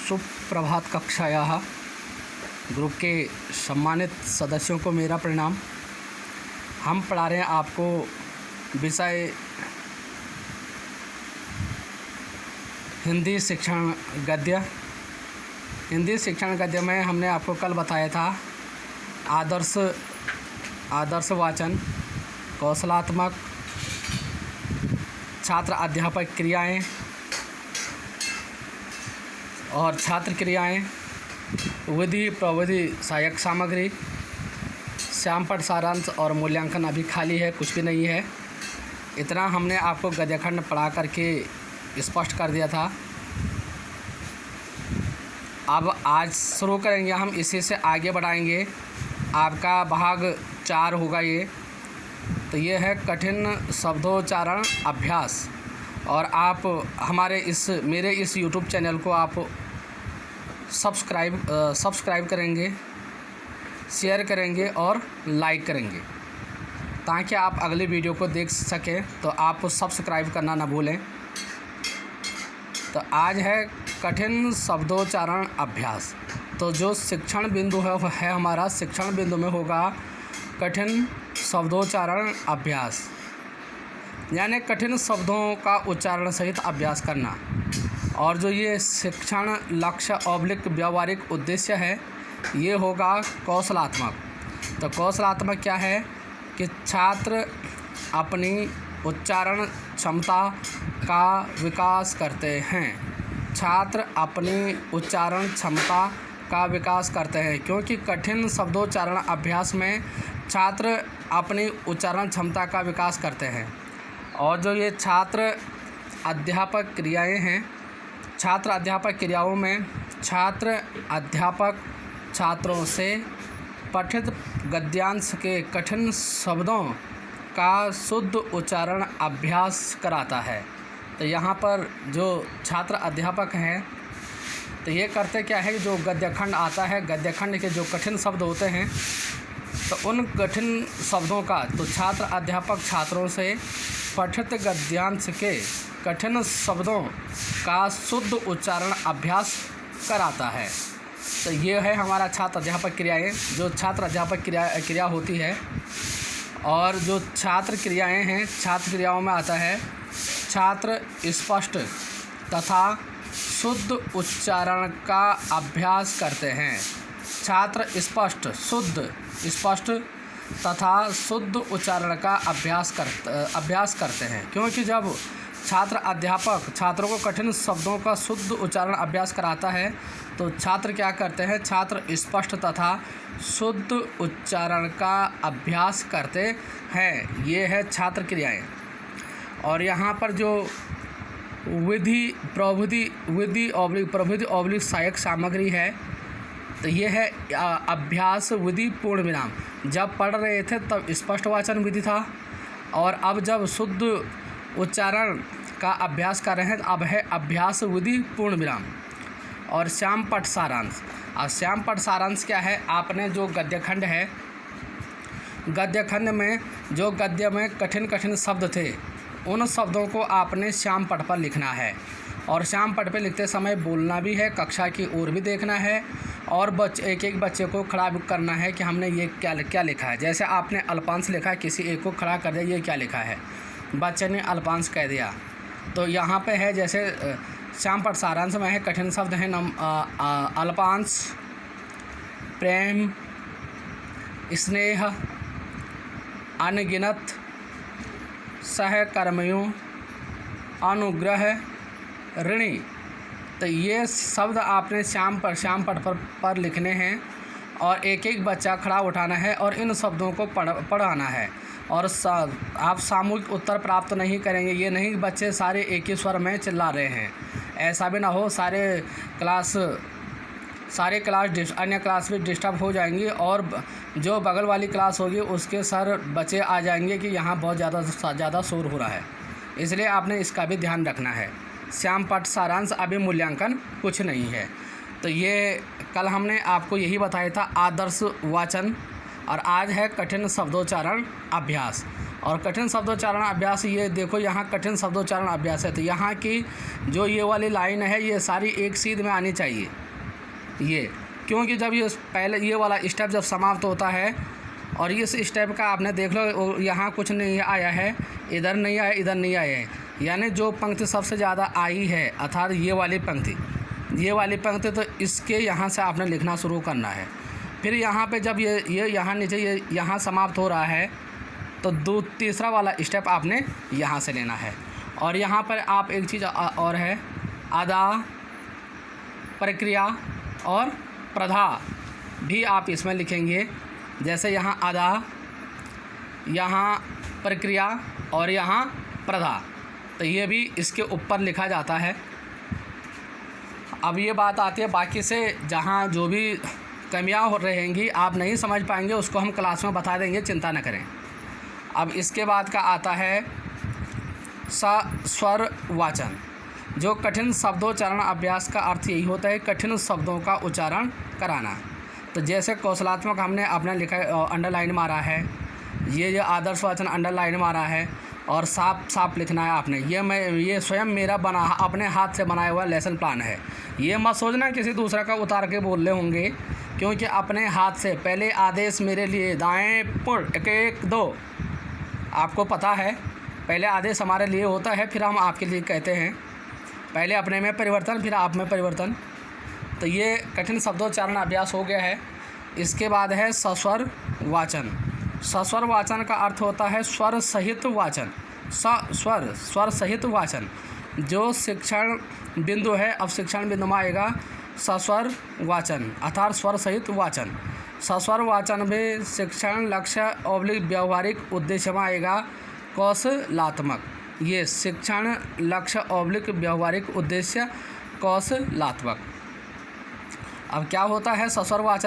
सुप्रभात कक्षायाः ग्रुप के सम्मानित सदस्यों को मेरा प्रणाम। हम पढ़ा रहे हैं आपको विषय हिंदी शिक्षण गद्य। हिंदी शिक्षण गद्य में हमने आपको कल बताया था आदर्श वाचन, कौशलात्मक, छात्र अध्यापक क्रियाएं और छात्र क्रियाएं, विधि प्रविधि सहायक सामग्री, श्यामपट्ट सारांश और मूल्यांकन अभी खाली है, कुछ भी नहीं है। इतना हमने आपको गद्यखंड पढ़ा करके स्पष्ट कर दिया था। अब आज शुरू करेंगे, हम इसी से आगे बढ़ाएंगे। आपका भाग 4 होगा ये। तो ये है कठिन शब्दोच्चारण अभ्यास। और आप हमारे मेरे इस यूट्यूब चैनल को आप सब्सक्राइब करेंगे, शेयर करेंगे और लाइक करेंगे ताकि आप अगली वीडियो को देख सकें। तो आप सब्सक्राइब करना ना भूलें। तो आज है कठिन शब्दोच्चारण अभ्यास। तो जो शिक्षण बिंदु है हमारा शिक्षण बिंदु में होगा कठिन शब्दोच्चारण अभ्यास, यानी कठिन शब्दों का उच्चारण सहित अभ्यास करना। और जो ये शिक्षण लक्ष्य ऑब्लिक व्यावहारिक उद्देश्य है ये होगा कौशलात्मक। तो कौशलात्मक क्या है कि छात्र अपनी उच्चारण क्षमता का विकास करते हैं। छात्र अपनी उच्चारण क्षमता का विकास करते हैं, क्योंकि कठिन शब्दोच्चारण अभ्यास में छात्र अपनी उच्चारण क्षमता का विकास करते हैं। और जो ये छात्र अध्यापक क्रियाएं हैं, छात्र अध्यापक क्रियाओं में छात्र अध्यापक छात्रों से पठित गद्यांश के कठिन शब्दों का शुद्ध उच्चारण अभ्यास कराता है। तो यहाँ पर जो छात्र अध्यापक हैं तो ये करते क्या है, जो गद्यखंड आता है, गद्यखंड के जो कठिन शब्द होते हैं तो उन कठिन शब्दों का तो छात्र अध्यापक छात्रों से पठित गद्यांश के कठिन शब्दों का शुद्ध उच्चारण अभ्यास कराता है। तो ये है हमारा छात्र अध्यापक क्रियाएं, जो छात्र अध्यापक क्रिया होती है। और जो छात्र क्रियाएं हैं, छात्र क्रियाओं में आता है छात्र स्पष्ट तथा शुद्ध उच्चारण का अभ्यास करते हैं। छात्र स्पष्ट तथा शुद्ध उच्चारण का अभ्यास करते हैं, क्योंकि जब छात्र अध्यापक छात्रों को कठिन शब्दों का शुद्ध उच्चारण अभ्यास कराता है तो छात्र क्या करते हैं, छात्र स्पष्ट तथा शुद्ध उच्चारण का अभ्यास करते हैं। ये है छात्र क्रियाएं। और यहाँ पर जो विधि प्रविधि सहायक सामग्री है तो ये है अभ्यास विधि पूर्ण विराम। जब पढ़ रहे थे तब स्पष्ट वाचन विधि था, और अब जब शुद्ध उच्चारण का अभ्यास कर रहे हैं अब है अभ्यास विधि पूर्ण विराम। और श्यामपट्ट सारांश। अब श्यामपट्ट सारांश क्या है, आपने जो गद्यखंड है, गद्यखंड में जो गद्य में कठिन शब्द थे उन शब्दों को आपने श्यामपट्ट पर लिखना है। और श्यामपट्ट पे लिखते समय बोलना भी है, कक्षा की ओर भी देखना है, और एक बच्चे को खड़ा करना है कि हमने ये क्या लिखा है। जैसे आपने अल्पांश लिखा है, किसी एक को खड़ा कर दिया, ये क्या लिखा है, बच्चे ने अल्पांश कह दिया। तो यहाँ पे है जैसे श्यामपट्ट सारांश में है कठिन शब्द हैं अल्पांश, प्रेम, स्नेह, अनगिनत, सहकर्मियों, अनुग्रह, ऋणी। तो ये शब्द आपने श्यामपट्ट पर लिखने हैं और एक बच्चा खड़ा उठाना है और इन शब्दों को पढ़ाना है। और आप सामूहिक उत्तर प्राप्त नहीं करेंगे। ये नहीं बच्चे सारे एक ही स्वर में चिल्ला रहे हैं, ऐसा भी ना हो। सारे क्लास अन्य क्लास भी डिस्टर्ब हो जाएंगी, और जो बगल वाली क्लास होगी उसके सर बच्चे आ जाएंगे कि यहाँ बहुत ज़्यादा शोर हो रहा है। इसलिए आपने इसका भी ध्यान रखना है। श्यामपट्ट सारांश अभी मूल्यांकन कुछ नहीं है। तो ये कल हमने आपको यही बताया था आदर्श वाचन, और आज है कठिन शब्दोच्चारण अभ्यास। और कठिन शब्दोच्चारण अभ्यास, ये देखो यहाँ कठिन शब्दोच्चारण अभ्यास है, तो यहाँ की जो ये वाली लाइन है ये सारी एक सीध में आनी चाहिए ये, क्योंकि जब ये पहले ये वाला स्टेप जब समाप्त होता है और इस स्टेप का आपने देख लो यहाँ कुछ नहीं आया है, इधर नहीं आया, इधर नहीं आया है, यानी जो पंक्ति सबसे ज़्यादा आई है अर्थात ये वाली पंक्ति, तो इसके यहाँ से आपने लिखना शुरू करना है। फिर यहाँ पे जब ये यहाँ नीचे ये यहाँ समाप्त हो रहा है तो तीसरा वाला स्टेप आपने यहाँ से लेना है। और यहाँ पर आप एक चीज़ और है, आधा, प्रक्रिया और प्रधा भी आप इसमें लिखेंगे। जैसे यहाँ आधा, यहाँ प्रक्रिया और यहाँ प्रधा, तो ये भी इसके ऊपर लिखा जाता है। अब ये बात आती है बाकी से, जहाँ जो भी कमियाँ रहेंगी आप नहीं समझ पाएंगे उसको हम क्लास में बता देंगे, चिंता न करें। अब इसके बाद का आता है सस्वर वाचन। जो कठिन शब्दोच्चारण अभ्यास का अर्थ यही होता है कठिन शब्दों का उच्चारण कराना। तो जैसे कौशलात्मक हमने अपना लिखा अंडरलाइन मारा है, ये आदर्श वाचन अंडरलाइन मारा है, और साफ लिखना है आपने। ये स्वयं मेरा बना अपने हाथ से बनाया हुआ लेसन प्लान है। ये मत सोचना किसी दूसरा का उतार के बोल रहे होंगे, क्योंकि अपने हाथ से पहले आदेश मेरे लिए दाएं पुर 1 2, आपको पता है पहले आदेश हमारे लिए होता है, फिर हम आपके लिए कहते हैं। पहले अपने में परिवर्तन, फिर आप में परिवर्तन। तो ये कठिन शब्दोच्चारण अभ्यास हो गया है। इसके बाद है सस्वर वाचन। सस्वर वाचन का अर्थ होता है स्वर सहित वाचन। स्वर सहित वाचन। जो शिक्षण बिंदु है, अब शिक्षण बिंदु में आएगा सस्वर वाचन अर्थात स्वर सहित वाचन। सस्वर वाचन में शिक्षण लक्ष्य ऑब्लिक व्यावहारिक उद्देश्य में आएगा कौशलात्मक। ये शिक्षण लक्ष्य ऑब्लिक व्यावहारिक उद्देश्य कौशलात्मक। अब क्या होता है सस्वर वाचन